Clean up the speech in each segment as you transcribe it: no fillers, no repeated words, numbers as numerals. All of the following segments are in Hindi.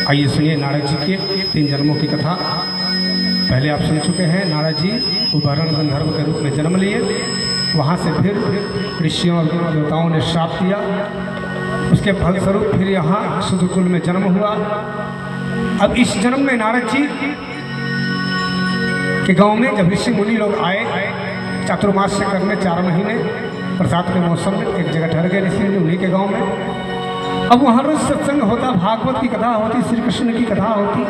आइए सुनिए नारद जी के 3 जन्मों की कथा। पहले आप सुन चुके हैं, नारद जी उदाहरण गंधर्व के रूप में जन्म लिए, वहाँ से फिर ऋषियों और देवताओं ने श्राप दिया, उसके फलस्वरूप फिर यहाँ शुद्रकुल में जन्म हुआ। अब इस जन्म में नारद जी के गांव में जब ऋषि मुनि लोग आए चातुर्मास से करने 4 महीने बरसात के मौसम में एक जगह ठहर गए ऋषि मुनि उन्हीं के गांव में। अब वहाँ रोज सत्संग होता, भागवत की कथा होती, श्री कृष्ण की कथा होती,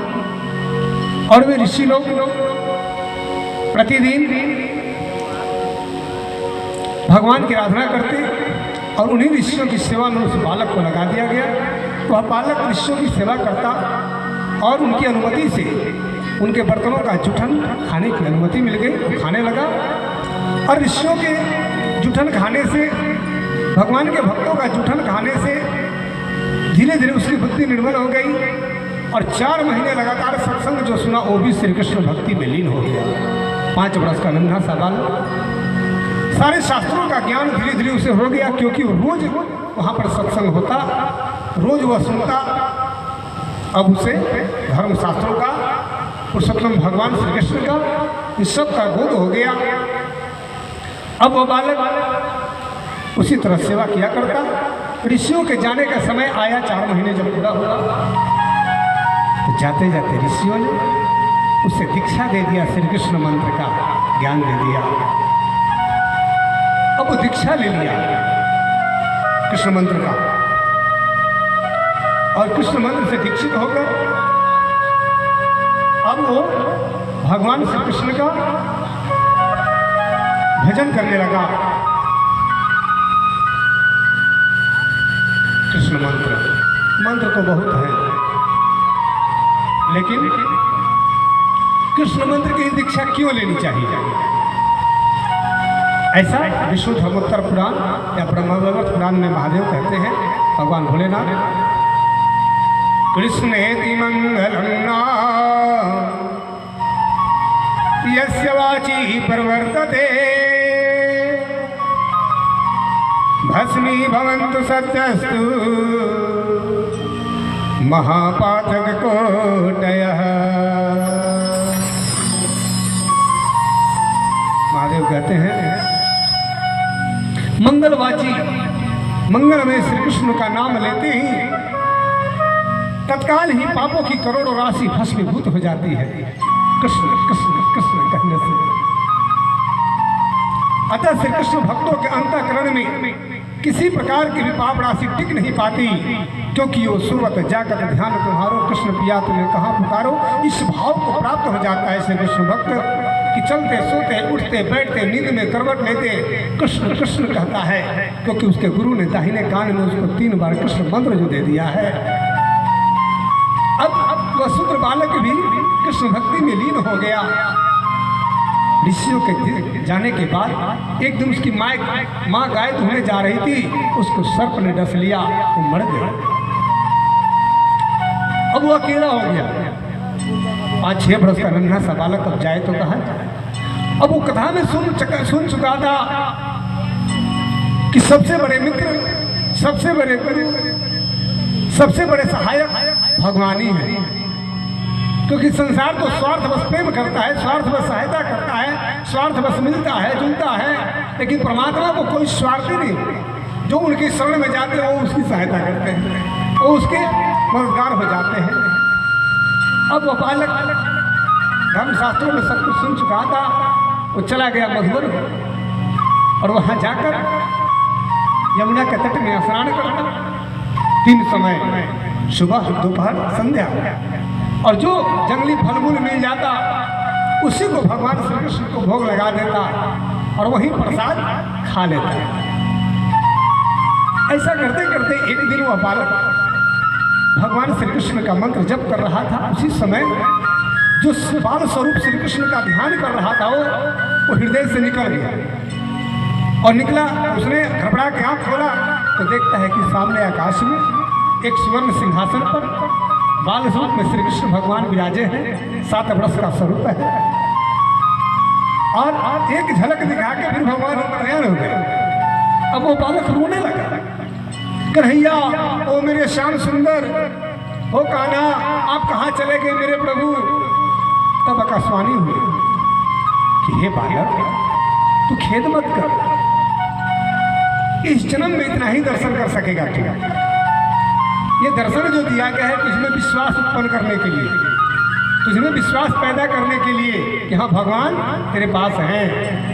और वे ऋषि लोग प्रतिदिन भगवान की आराधना करते और उन्हीं ऋषियों की सेवा में उस बालक को लगा दिया गया। तो वह बालक ऋषियों की सेवा करता और उनकी अनुमति से उनके बर्तनों का जूठन खाने की अनुमति मिल गई, खाने लगा। और ऋषियों के जूठन खाने से, भगवान के भक्तों का जूठन खाने से धीरे धीरे उसकी बुद्धि निर्मल हो गई और 4 महीने लगातार सत्संग जो सुना वो भी श्री कृष्ण भक्ति में लीन हो गया। 5 वर्ष का नन्हा सा बालक, सारे शास्त्रों का ज्ञान धीरे धीरे उसे हो गया, क्योंकि रोज वहाँ पर सत्संग होता, रोज वह सुनता। अब उसे धर्म शास्त्रों का, पुरुषोत्तम भगवान श्री कृष्ण का, इस सब का बोध हो गया। अब वह बालक उसी तरह सेवा किया करता। ऋषियों के जाने का समय आया, 4 महीने जब पूरा हुआ तो जाते जाते ऋषियों ने उसे दीक्षा दे दिया, श्री कृष्ण मंत्र का ज्ञान दे दिया। अब वो दीक्षा ले लिया कृष्ण मंत्र का, और कृष्ण मंत्र से दीक्षित होकर अब वो भगवान श्री कृष्ण का भजन करने लगा। कृष्ण मंत्र तो बहुत है, लेकिन कृष्ण मंत्र की दीक्षा क्यों लेनी चाहिए? ऐसा विष्णु धर्मोत्तर पुराण या ब्रह्मवैवर्त पुराण में महादेव कहते हैं, भगवान भोलेनाथ, कृष्णेति मंगलम नाम यस्य वाची प्रवर्तते भस्मी भवन्तु सत्यस्तु महापातक कोटयः। महादेव कहते हैं मंगलवाची, मंगल में श्री कृष्ण का नाम लेते ही तत्काल ही पापों की करोड़ों राशि भस्मीभूत हो जाती है कृष्ण कृष्ण कृष्ण कहने से। अतः श्री कृष्ण भक्तों के अंतःकरण में किसी प्रकार की भी पाप राशि टिक नहीं पाती, क्योंकि वो सुरत जागत ध्यान तुम्हारो कृष्ण पिया तुम्हें कहाँ पुकारो, इस भाव को प्राप्त हो जाता है श्री कृष्ण भक्त कि चलते सोते उठते बैठते नींद में करवट लेते कृष्ण कृष्ण कहता है, क्योंकि उसके गुरु ने दाहिने कान में उसको 3 बार कृष्ण मंत्र जो दे दिया है। अब वह शूद्र बालक भी कृष्ण भक्ति में लीन हो गया। ऋषियों के जाने के बाद एक दिन उसकी माँ गाय धोने जा रही थी, उसको सर्प ने डस लिया, वो मर गया। अब वो अकेला हो गया, 5-6 वर्ष का नन्हा सा बालक, अब जाए तो कहाँ जाए? अब वो कथा में सुन चुका था कि सबसे बड़े मित्र, सबसे बड़े गुरु, सबसे बड़े सहायक भगवान ही है, क्योंकि संसार तो स्वार्थ बस प्रेम करता है, स्वार्थ बस सहायता करता है, स्वार्थ बस मिलता है जुलता है, लेकिन परमात्मा को कोई स्वार्थ ही नहीं। जो उनकी शरण में जाते हैं वो उसकी सहायता करते हैं, वो उसके मददगार हो जाते हैं। अब वो बालक धर्मशास्त्रों में सब कुछ सुन चुका था, वो चला गया मधुबन और वहाँ जाकर यमुना के तट में स्नान करता 3 समय, सुबह दोपहर संध्या, और जो जंगली फल मूल मिल जाता उसी को भगवान श्री कृष्ण को भोग लगा देता और वही प्रसाद खा लेता। ऐसा करते करते एक दिन वह बालक भगवान श्री कृष्ण का मंत्र जप कर रहा था। उसी समय जो बाल स्वरूप श्री कृष्ण का ध्यान कर रहा था वो हृदय से निकल गया और निकला। उसने घबरा के आँख खोला तो देखता है कि सामने आकाश में एक स्वर्ण सिंहासन पर बाल स्वरूप में श्री कृष्ण भगवान विराजे हैं, 7 वर्ष का स्वरूप है, और एक झलक दिखा के फिर भगवान अंतर्ध्यान हो गए। अब वो बालक रोने लगा, कन्हैया ओ मेरे श्याम सुंदर, हो कान्हा, आप कहाँ चले गए मेरे प्रभु? तब आकाशवाणी हुई कि हे बालक, तू खेद मत कर, इस जन्म में इतना ही दर्शन कर सकेगा तू। ये दर्शन जो दिया गया है तुझमें विश्वास उत्पन्न करने के लिए, तुझमें विश्वास पैदा करने के लिए कि हाँ भगवान तेरे पास हैं।